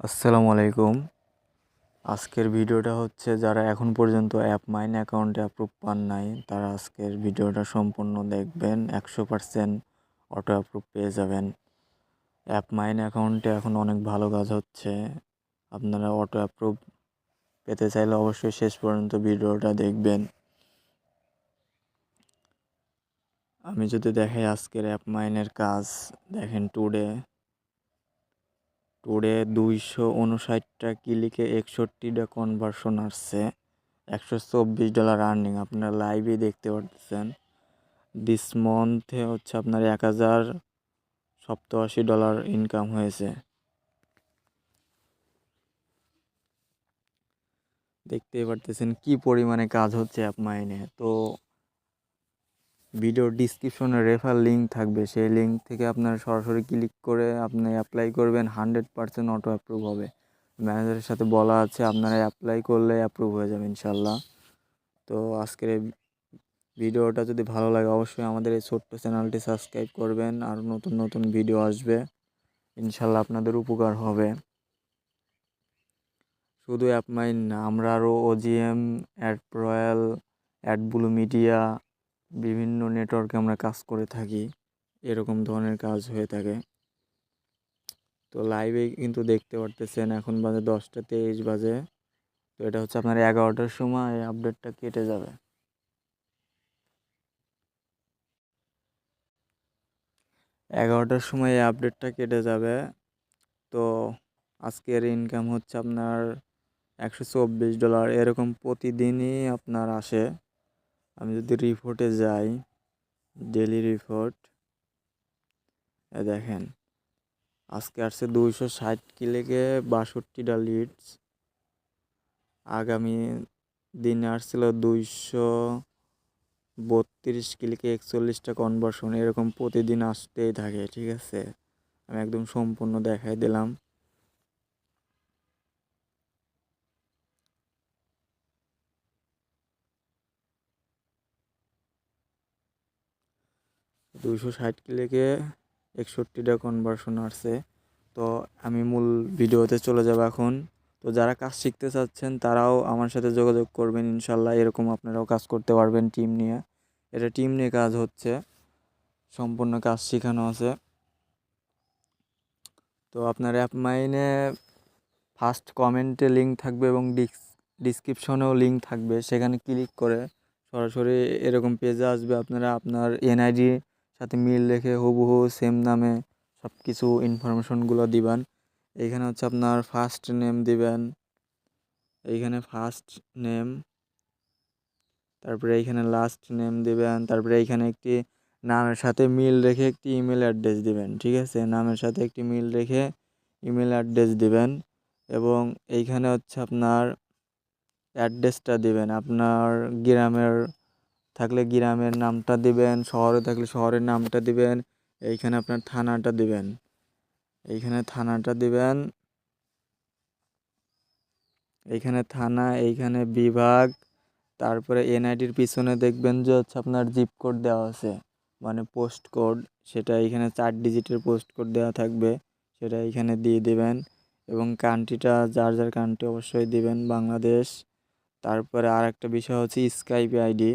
আসসালামু আলাইকুম। আজকের ভিডিওটা হচ্ছে যারা এখন পর্যন্ত অ্যাপ মাইন অ্যাকাউন্টে অ্যাপ্রুভ পান নাই তারা আজকের ভিডিওটা সম্পূর্ণ দেখবেন। 100% অটো অ্যাপ্রুভ পেয়ে যাবেন। অ্যাপ মাইন অ্যাকাউন্টে এখন অনেক ভালো কাজ হচ্ছে। আপনারা অটো অ্যাপ্রুভ পেতে চাইলে অবশ্যই শেষ পর্যন্ত ভিডিওটা দেখবেন। আমি যদি দেখাই আজকের অ্যাপ মাইনের কাজ, দেখেন টুডে 259টা ক্লিকে 61টা কনভার্সন আসছে, $124 আর্নিং আপনারা লাইভে দেখতে পারতেছেন। দিস মান্থে হচ্ছে আপনার $1087 ইনকাম হয়েছে। দেখতেই পারতেছেন কি পরিমাণে কাজ হচ্ছে অ্যাপ মাইনে। তো ভিডিওর ডিসক্রিপশনে রেফার লিঙ্ক থাকবে, সেই লিঙ্ক থেকে আপনারা সরাসরি ক্লিক করে আপনি অ্যাপ্লাই করবেন। 100% অটো অ্যাপ্রুভ হবে। ম্যানেজারের সাথে বলা আছে আপনারা অ্যাপ্লাই করলে অ্যাপ্রুভ হয়ে যাবে ইনশাল্লাহ। তো আজকের এই ভিডিওটা যদি ভালো লাগে অবশ্যই আমাদের এই ছোট্ট চ্যানেলটি সাবস্ক্রাইব করবেন। আর নতুন নতুন ভিডিও আসবে, ইনশাল্লাহ আপনাদের উপকার হবে। শুধু অ্যাপমাইন না, আমরা আরও OGM, ad royal, ad blue media, বিভিন্ন নেটওয়ার্কে আমরা কাজ করে থাকি। এরকম ধরনের কাজ হয়ে থাকে। তো লাইভে কিন্তু দেখতে পারতেছেন এখন বাজে 10টা 23 বাজে। তো এটা হচ্ছে আপনার 11টার সময় এই আপডেটটা কেটে যাবে। 11টার সময় এই আপডেটটা কেটে যাবে। তো আজকের ইনকাম হচ্ছে আপনার $124। এরকম প্রতিদিনই আপনার আসে। আমি যদি রিপোর্টে যাই, ডেলি রিপোর্ট, দেখেন আজকে আসছে 260 ক্লিকে 62টা লিডস। আগামী দিনে আসছিল 232 ক্লিকে 41টা কনভার্সন। এরকম প্রতিদিন আসতেই থাকে, ঠিক আছে। আমি একদম সম্পূর্ণ দেখাই দিলাম। দুইশো ষাট ক্লিকে 61টা কনভার্সন আসছে। তো আমি মূল ভিডিওতে চলে যাব এখন। তো যারা কাজ শিখতে চাচ্ছেন তারাও আমার সাথে যোগাযোগ করবেন ইনশাল্লাহ। এরকম আপনারাও কাজ করতে পারবেন টিম নিয়ে। এটা টিম নিয়ে কাজ হচ্ছে, সম্পূর্ণ কাজ শেখানো আছে। তো আপনার অ্যাপ মাইনে ফার্স্ট কমেন্টে লিঙ্ক থাকবে এবং ডিসক্রিপশনেও লিঙ্ক থাকবে। সেখানে ক্লিক করে সরাসরি এরকম পেজে আসবে। আপনারা আপনার NID সাথে মিল রেখে হুবহু সেম নামে সব কিছু ইনফরমেশনগুলো দিবেন। এইখানে হচ্ছে আপনার ফার্স্ট নেম দিবেন, এইখানে ফার্স্ট নেম, তারপরে এইখানে লাস্ট নেম দিবেন, তারপরে এইখানে একটি নামের সাথে মিল রেখে একটি ইমেল অ্যাড্রেস দিবেন, ঠিক আছে। নামের সাথে একটি মিল রেখে ইমেল অ্যাড্রেস দিবেন এবং এইখানে হচ্ছে আপনার অ্যাড্রেসটা দিবেন। আপনার গ্রামের থাকলে গ্রামের নামটা দিবেন, শহরে থাকলে শহরের নামটা দিবেন। এইখানে আপনার থানাটা দিবেন, এইখানে থানাটা দিবেন, এইখানে থানা, এইখানে বিভাগ। তারপরে NIDর পিছনে দেখবেন যে হচ্ছে আপনার জিপ কোড দেওয়া আছে, মানে পোস্ট কোড। সেটা এইখানে 4 ডিজিটের পোস্ট কোড দেওয়া থাকবে, সেটা এইখানে দিয়ে দিবেন। এবং কান্ট্রিটা যার যার কান্ট্রি অবশ্যই দিবেন, বাংলাদেশ। তারপরে আর একটা বিষয় হচ্ছে স্কাইপি আইডি।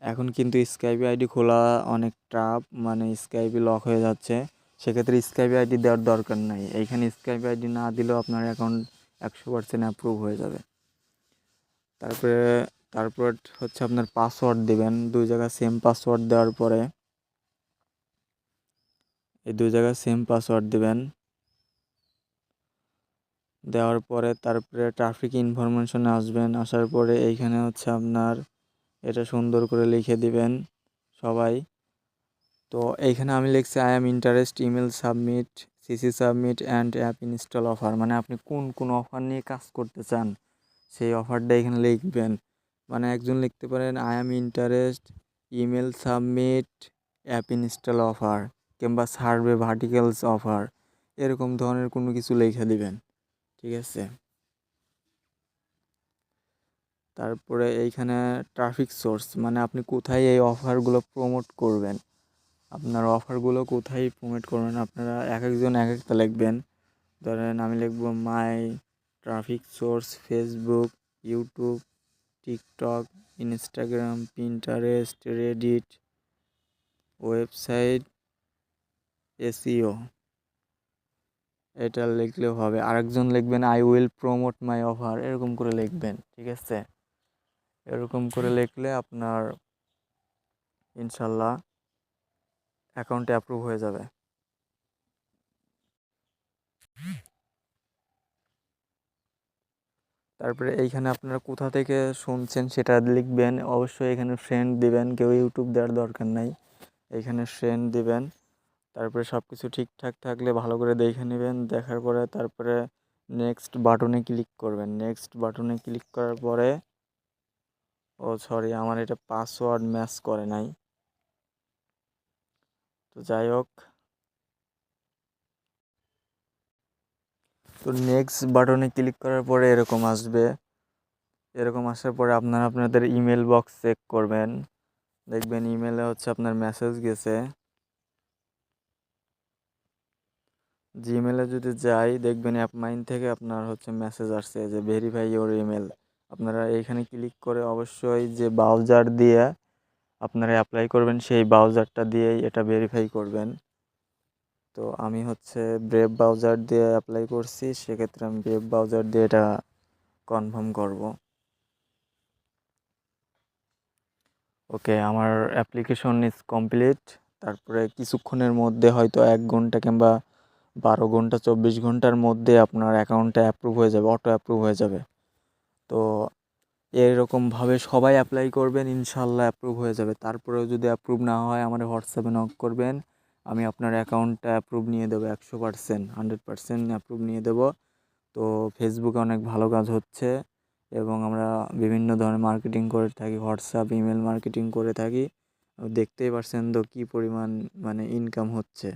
এখন কিন্তু স্কাইপি আইডি খোলা অনেক টাফ, মানে স্কাইপি লক হয়ে যাচ্ছে। সেক্ষেত্রে স্কাইপি আইডি দেওয়ার দরকার নাই। এইখানে স্কাইপি আইডি না দিলেও আপনার অ্যাকাউন্ট 100% অ্যাপ্রুভ হয়ে যাবে। তারপরে তারপর হচ্ছে আপনার পাসওয়ার্ড দিবেন। 2 জায়গায় সেম পাসওয়ার্ড দেওয়ার পরে এই 2 জায়গায় সেম পাসওয়ার্ড দিবেন। দেওয়ার পরে তারপরে ট্রাফিক ইনফরমেশনে আসবেন। আসার পরে এইখানে হচ্ছে আপনার এটা সুন্দর করে লিখে দিবেন সবাই। তো এইখানে আমি লিখছি I am interest, email submit, CC submit and app install offer. মানে আপনি কোন অফার নিয়ে কাজ করতে চান সেই অফারটা এখানে লিখবেন। মানে একজন লিখতে পারেন I am interest, email submit, app install offer, কিংবা সার্ভে ভার্টিক্যালস অফার। এরকম ধরনের কোনো কিছু লিখে দিবেন, ঠিক আছে। তারপরে এইখানে ট্রাফিক সোর্স, মানে আপনি কোথায় এই অফারগুলো প্রমোট করবেন, আপনার অফারগুলো কোথায় প্রমোট করবেন। আপনারা এক একজন এক একটা লিখবেন। ধরেন আমি লিখবো my traffic source Facebook, YouTube, TikTok, Instagram, Pinterest, Reddit, website, SEO. এটা লিখলেও হবে। আরেকজন লিখবেন I will promote my offer, এরকম করে লিখবেন, ঠিক আছে? এরকম করে লিখলে আপনার ইনশাল্লাহ অ্যাকাউন্টে অ্যাপ্রুভ হয়ে যাবে। তারপরে এইখানে আপনারা কোথা থেকে শুনছেন সেটা লিখবেন। অবশ্যই এখানে ফ্রেন্ড দিবেন, কেউ ইউটিউব দেওয়ার দরকার নাই, এইখানে ফ্রেন্ড দিবেন। তারপরে সব কিছু ঠিকঠাক থাকলে ভালো করে দেখে নেবেন। দেখার পরে তারপরে নেক্সট বাটনে ক্লিক করবেন। নেক্সট বাটনে ক্লিক করার পরে সরি, আমার এটা পাসওয়ার্ড ম্যাচ করে নাই, তো যাই হোক। তো নেক্সট বাটনে ক্লিক করার পরে এরকম আসবে। এরকম আসার পরে আপনারা আপনাদের ইমেল বক্স চেক করবেন। দেখবেন ইমেলে হচ্ছে আপনার মেসেজ গেছে। জিমেলে যদি যাই দেখবেন অ্যাপমাইন থেকে আপনার হচ্ছে মেসেজ আসছে যে ভেরিফাই ইওর ইমেল। আপনারা এইখানে ক্লিক করে অবশ্যই যে ব্রাউজার দিয়ে আপনারা অ্যাপ্লাই করবেন সেই ব্রাউজারটা দিয়েই এটা ভেরিফাই করবেন। তো আমি হচ্ছে ব্রেভ ব্রাউজার দিয়ে অ্যাপ্লাই করছি, সেক্ষেত্রে আমি ব্রেভ ব্রাউজার দিয়ে এটা কনফার্ম করব। ওকে, আমার অ্যাপ্লিকেশন ইজ কমপ্লিট। তারপরে কিছুক্ষণের মধ্যে হয়তো 1 ঘন্টা কিংবা 12 ঘন্টা 24 ঘন্টার মধ্যে আপনার অ্যাকাউন্টটা অ্যাপ্রুভ হয়ে যাবে, অটো অ্যাপ্রুভ হয়ে যাবে। তো এরকমভাবে সবাই অ্যাপ্লাই করবেন, ইনশাল্লাহ অ্যাপ্রুভ হয়ে যাবে। তারপরেও যদি অ্যাপ্রুভ না হয় আমার হোয়াটসঅ্যাপে নক করবেন, আমি আপনার অ্যাকাউন্টটা অ্যাপ্রুভ নিয়ে দেবো 100%, 100% অ্যাপ্রুভ নিয়ে দেবো। তো ফেসবুকে অনেক ভালো কাজ হচ্ছে এবং আমরা বিভিন্ন ধরনের মার্কেটিং করে থাকি, হোয়াটসঅ্যাপ ইমেল মার্কেটিং করে থাকি। দেখতেই পারছেন তো কী পরিমাণ মানে ইনকাম হচ্ছে।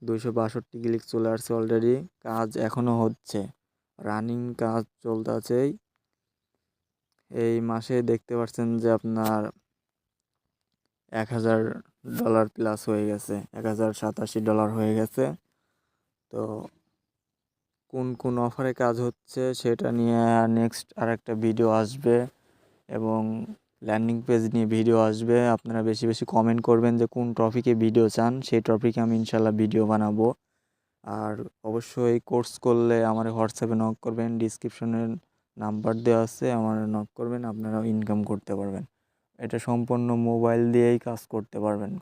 262 ক্লিক চলে আসছে অলরেডি, কাজ এখনও হচ্ছে, রানিং কাজ চলতে আছেই। এই মাসে দেখতে পাচ্ছেন যে আপনার $1000 প্লাস হয়ে গেছে, $1087 হয়ে গেছে। তো কোন কোন অফারে কাজ হচ্ছে সেটা নিয়ে নেক্সট আরেকটা ভিডিও আসবে এবং ল্যান্ডিং পেজ নিয়ে ভিডিও আসবে। আপনারা বেশি বেশি কমেন্ট করবেন যে কোন টপিকে ভিডিও চান, সেই টপিকে আমি ইনশাল্লাহ ভিডিও বানাবো। আর অবশ্যই কোর্স করলে আমার হোয়াটসঅ্যাপে নক করবেন, ডিসক্রিপশনের নাম্বার দেওয়া আছে, আমার নক করবেন, আপনারাও ইনকাম করতে পারবেন। এটা সম্পূর্ণ মোবাইল দিয়েই কাজ করতে পারবেন,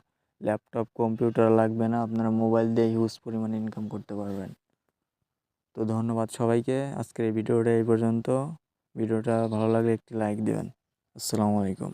ল্যাপটপ কম্পিউটার লাগবে না, আপনারা মোবাইল দিয়ে হিউজ পরিমাণে ইনকাম করতে পারবেন। তো ধন্যবাদ সবাইকে, আজকের এই ভিডিওটা এই পর্যন্ত। ভিডিওটা ভালো লাগলে একটি লাইক দেবেন। আসসালামু আলাইকুম।